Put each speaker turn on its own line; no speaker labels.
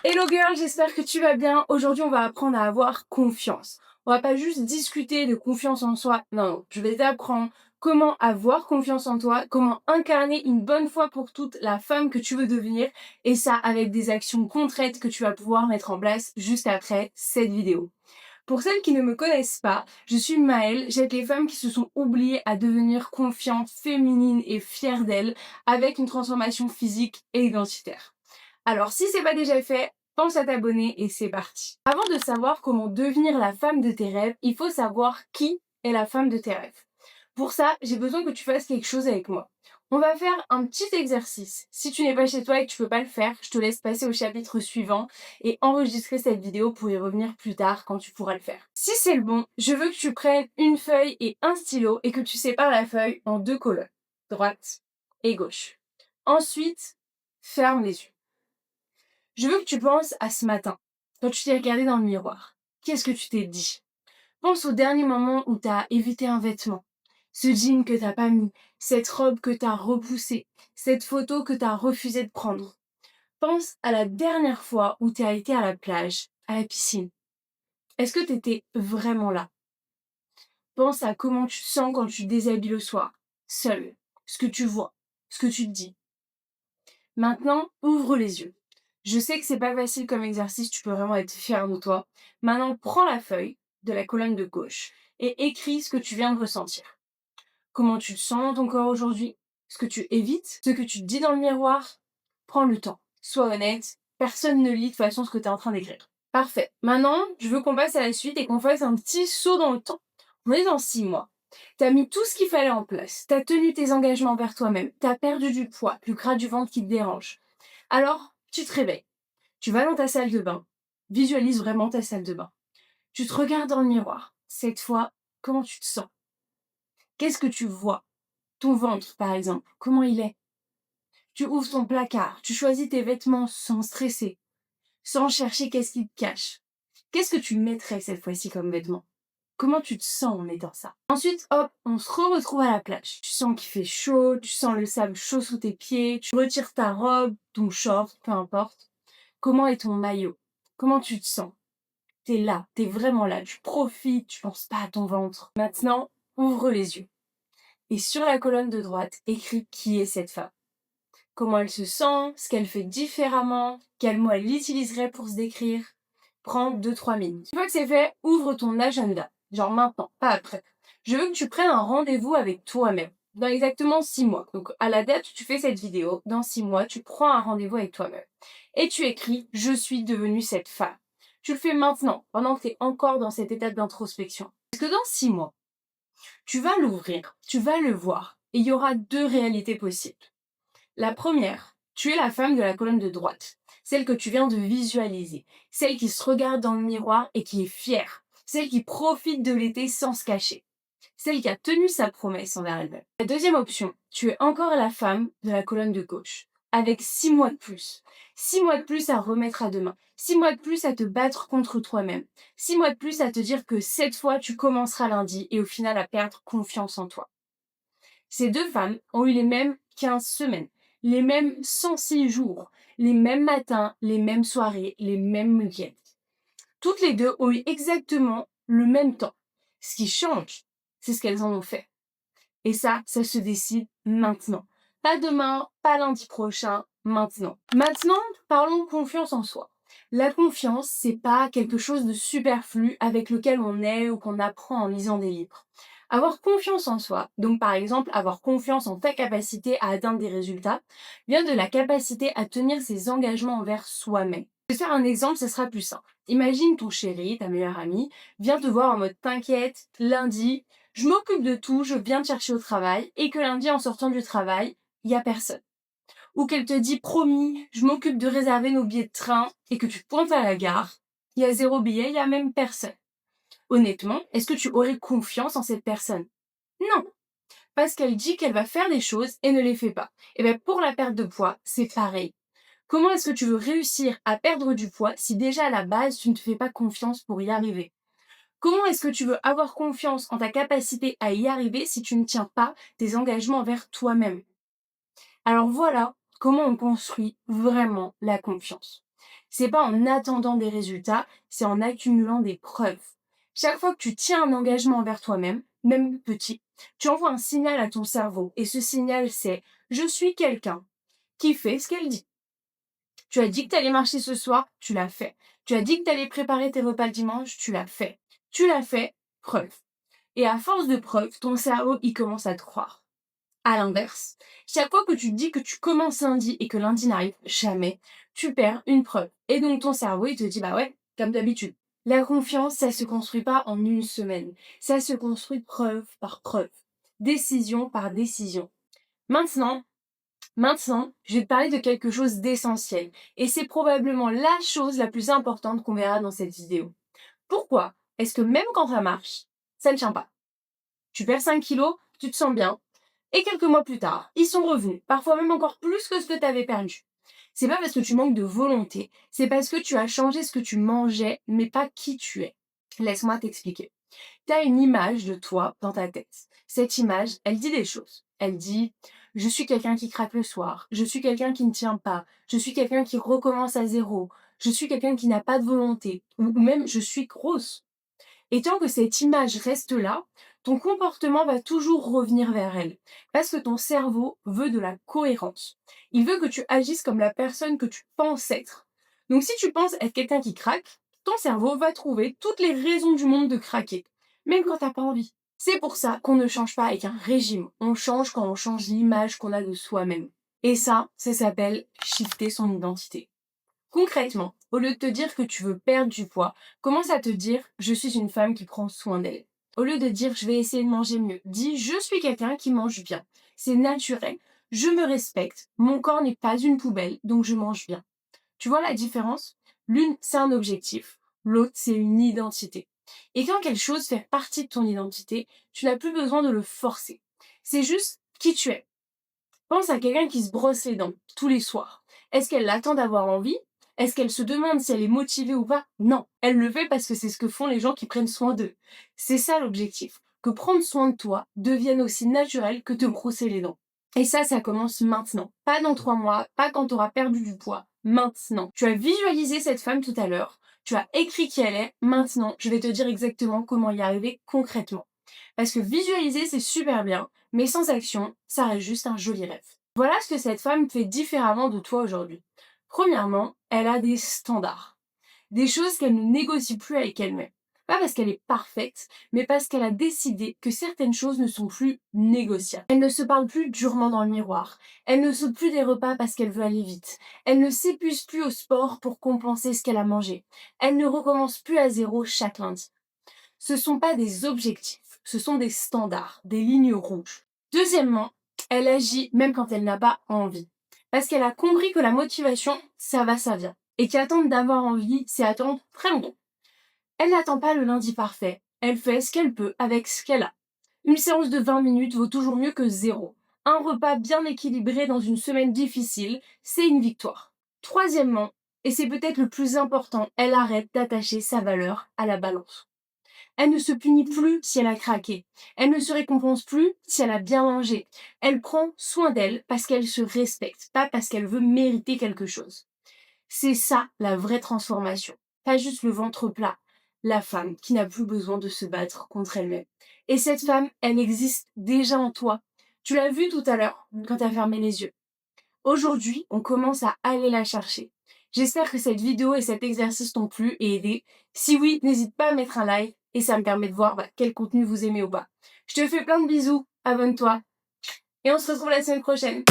Hello girl, j'espère que tu vas bien. Aujourd'hui, on va apprendre à avoir confiance. On va pas juste discuter de confiance en soi. Non, je vais t'apprendre comment avoir confiance en toi, comment incarner une bonne fois pour toutes la femme que tu veux devenir, et ça avec des actions concrètes que tu vas pouvoir mettre en place juste après cette vidéo. Pour celles qui ne me connaissent pas, je suis Maëlle, j'aide les femmes qui se sont oubliées à devenir confiantes, féminines et fières d'elles avec une transformation physique et identitaire. Alors si c'est pas déjà fait, pense à t'abonner et c'est parti. Avant de savoir comment devenir la femme de tes rêves, il faut savoir qui est la femme de tes rêves. Pour ça, j'ai besoin que tu fasses quelque chose avec moi. On va faire un petit exercice. Si tu n'es pas chez toi et que tu peux pas le faire, je te laisse passer au chapitre suivant et enregistrer cette vidéo pour y revenir plus tard quand tu pourras le faire. Si c'est le bon, je veux que tu prennes une feuille et un stylo et que tu sépares la feuille en deux colonnes, droite et gauche. Ensuite, ferme les yeux. Je veux que tu penses à ce matin, quand tu t'es regardé dans le miroir. Qu'est-ce que tu t'es dit? Pense au dernier moment où tu as évité un vêtement, ce jean que t'as pas mis, cette robe que t'as repoussée, cette photo que t'as refusé de prendre. Pense à la dernière fois où tu as été à la plage, à la piscine. Est-ce que tu étais vraiment là? Pense à comment tu te sens quand tu te déshabilles le soir, seul, ce que tu vois, ce que tu te dis. Maintenant, ouvre les yeux. Je sais que c'est pas facile comme exercice, tu peux vraiment être fier de toi. Maintenant, prends la feuille de la colonne de gauche et écris ce que tu viens de ressentir. Comment tu te sens dans ton corps aujourd'hui? Ce que tu évites? Ce que tu te dis dans le miroir? Prends le temps. Sois honnête. Personne ne lit de toute façon ce que tu es en train d'écrire. Parfait. Maintenant, je veux qu'on passe à la suite et qu'on fasse un petit saut dans le temps. On est dans 6 mois. T'as mis tout ce qu'il fallait en place. T'as tenu tes engagements envers toi-même. T'as perdu du poids, le gras du ventre qui te dérange. Alors, tu te réveilles. Tu vas dans ta salle de bain. Visualise vraiment ta salle de bain. Tu te regardes dans le miroir. Cette fois, comment tu te sens? Qu'est-ce que tu vois? Ton ventre, par exemple, comment il est? Tu ouvres ton placard, tu choisis tes vêtements sans stresser, sans chercher qu'est-ce qui te cache. Qu'est-ce que tu mettrais cette fois-ci comme vêtement? Comment tu te sens en mettant ça? Ensuite, hop, on se retrouve à la plage. Tu sens qu'il fait chaud, tu sens le sable chaud sous tes pieds, tu retires ta robe, ton short, peu importe. Comment est ton maillot? Comment tu te sens? T'es là, t'es vraiment là, tu profites, tu penses pas à ton ventre. Maintenant, ouvre les yeux. Et sur la colonne de droite, écris qui est cette femme. Comment elle se sent, ce qu'elle fait différemment, quel mot elle utiliserait pour se décrire. Prends 2-3 minutes. Une fois que c'est fait, ouvre ton agenda. Genre maintenant, pas après. Je veux que tu prennes un rendez-vous avec toi-même. Dans exactement 6 mois. Donc, à la date où tu fais cette vidéo, dans 6 mois, tu prends un rendez-vous avec toi-même. Et tu écris, je suis devenue cette femme. Tu le fais maintenant, pendant que tu es encore dans cette étape d'introspection. Parce que dans 6 mois, tu vas l'ouvrir, tu vas le voir. Et il y aura 2 réalités possibles. La première, tu es la femme de la colonne de droite, celle que tu viens de visualiser, celle qui se regarde dans le miroir et qui est fière, celle qui profite de l'été sans se cacher, celle qui a tenu sa promesse envers elle-même. La deuxième option, tu es encore la femme de la colonne de gauche, avec 6 mois de plus. 6 mois de plus à remettre à demain, 6 mois de plus à te battre contre toi-même, 6 mois de plus à te dire que cette fois tu commenceras lundi et au final à perdre confiance en toi. Ces 2 femmes ont eu les mêmes 15 semaines, les mêmes 106 jours, les mêmes matins, les mêmes soirées, les mêmes week-ends. Toutes les 2 ont eu exactement le même temps. Ce qui change, c'est ce qu'elles en ont fait. Et ça se décide maintenant. Pas demain, pas lundi prochain, maintenant. Maintenant, parlons confiance en soi. La confiance, c'est pas quelque chose de superflu avec lequel on est ou qu'on apprend en lisant des livres. Avoir confiance en soi, donc par exemple avoir confiance en ta capacité à atteindre des résultats, vient de la capacité à tenir ses engagements envers soi-même. Je vais te faire un exemple, ce sera plus simple. Imagine ton chéri, ta meilleure amie, vient te voir en mode t'inquiète, lundi, je m'occupe de tout, je viens te chercher au travail, et que lundi en sortant du travail, il y a personne. Ou qu'elle te dit promis, je m'occupe de réserver nos billets de train, et que tu te pointes à la gare, il y a 0 billet, il y a même personne. Honnêtement, est-ce que tu aurais confiance en cette personne? Non, parce qu'elle dit qu'elle va faire des choses et ne les fait pas. Et bien pour la perte de poids, c'est pareil. Comment est-ce que tu veux réussir à perdre du poids si déjà à la base tu ne te fais pas confiance pour y arriver? Comment est-ce que tu veux avoir confiance en ta capacité à y arriver si tu ne tiens pas tes engagements envers toi-même? Alors voilà comment on construit vraiment la confiance. C'est pas en attendant des résultats, c'est en accumulant des preuves. Chaque fois que tu tiens un engagement envers toi-même, même petit, tu envoies un signal à ton cerveau. Et ce signal, c'est je suis quelqu'un qui fait ce qu'elle dit. Tu as dit que tu allais marcher ce soir, tu l'as fait. Tu as dit que tu allais préparer tes repas le dimanche, tu l'as fait. Tu l'as fait, preuve. Et à force de preuves, ton cerveau, il commence à te croire. À l'inverse, chaque fois que tu dis que tu commences lundi et que lundi n'arrive jamais, tu perds une preuve. Et donc ton cerveau, il te dit, bah ouais, comme d'habitude. La confiance, ça se construit pas en une semaine. Ça se construit preuve par preuve. Décision par décision. Maintenant, je vais te parler de quelque chose d'essentiel. Et c'est probablement la chose la plus importante qu'on verra dans cette vidéo. Pourquoi est-ce que même quand ça marche, ça ne tient pas? Tu perds 5 kilos, tu te sens bien, et quelques mois plus tard, ils sont revenus, parfois même encore plus que ce que tu avais perdu. C'est pas parce que tu manques de volonté, c'est parce que tu as changé ce que tu mangeais, mais pas qui tu es. Laisse-moi t'expliquer. Tu as une image de toi dans ta tête. Cette image, elle dit des choses. Elle dit je suis quelqu'un qui craque le soir, je suis quelqu'un qui ne tient pas, je suis quelqu'un qui recommence à zéro, je suis quelqu'un qui n'a pas de volonté, ou même je suis grosse. Et tant que cette image reste là, ton comportement va toujours revenir vers elle. Parce que ton cerveau veut de la cohérence. Il veut que tu agisses comme la personne que tu penses être. Donc si tu penses être quelqu'un qui craque, ton cerveau va trouver toutes les raisons du monde de craquer. Même quand t'as pas envie. C'est pour ça qu'on ne change pas avec un régime. On change quand on change l'image qu'on a de soi-même. Et ça s'appelle shifter son identité. Concrètement, au lieu de te dire que tu veux perdre du poids, commence à te dire je suis une femme qui prend soin d'elle. Au lieu de dire je vais essayer de manger mieux, dis je suis quelqu'un qui mange bien. C'est naturel, je me respecte, mon corps n'est pas une poubelle, donc je mange bien. Tu vois la différence? L'une, c'est un objectif, l'autre, c'est une identité. Et quand quelque chose fait partie de ton identité, tu n'as plus besoin de le forcer. C'est juste qui tu es. Pense à quelqu'un qui se brosse les dents tous les soirs. Est-ce qu'elle attend d'avoir envie? Est-ce qu'elle se demande si elle est motivée ou pas? Non, elle le fait parce que c'est ce que font les gens qui prennent soin d'eux. C'est ça l'objectif, que prendre soin de toi devienne aussi naturel que te brosser les dents. Et ça commence maintenant. Pas dans 3 mois, pas quand tu auras perdu du poids. Maintenant. Tu as visualisé cette femme tout à l'heure. Tu as écrit qui elle est. Maintenant, je vais te dire exactement comment y arriver concrètement. Parce que visualiser, c'est super bien, mais sans action, ça reste juste un joli rêve. Voilà ce que cette femme fait différemment de toi aujourd'hui. Premièrement, elle a des standards. Des choses qu'elle ne négocie plus avec elle-même. Pas parce qu'elle est parfaite, mais parce qu'elle a décidé que certaines choses ne sont plus négociables. Elle ne se parle plus durement dans le miroir. Elle ne saute plus des repas parce qu'elle veut aller vite. Elle ne s'épuise plus au sport pour compenser ce qu'elle a mangé. Elle ne recommence plus à zéro chaque lundi. Ce ne sont pas des objectifs, ce sont des standards, des lignes rouges. Deuxièmement, elle agit même quand elle n'a pas envie. Parce qu'elle a compris que la motivation, ça va, ça vient. Et qu'attendre d'avoir envie, c'est attendre très longtemps. Elle n'attend pas le lundi parfait. Elle fait ce qu'elle peut avec ce qu'elle a. Une séance de 20 minutes vaut toujours mieux que zéro. Un repas bien équilibré dans une semaine difficile, c'est une victoire. Troisièmement, et c'est peut-être le plus important, elle arrête d'attacher sa valeur à la balance. Elle ne se punit plus si elle a craqué. Elle ne se récompense plus si elle a bien mangé. Elle prend soin d'elle parce qu'elle se respecte, pas parce qu'elle veut mériter quelque chose. C'est ça la vraie transformation. Pas juste le ventre plat. La femme qui n'a plus besoin de se battre contre elle-même. Et cette femme, elle existe déjà en toi. Tu l'as vu tout à l'heure quand tu as fermé les yeux. Aujourd'hui, on commence à aller la chercher. J'espère que cette vidéo et cet exercice t'ont plu et aidé. Si oui, n'hésite pas à mettre un like et ça me permet de voir quel contenu vous aimez ou pas. Je te fais plein de bisous, abonne-toi et on se retrouve la semaine prochaine.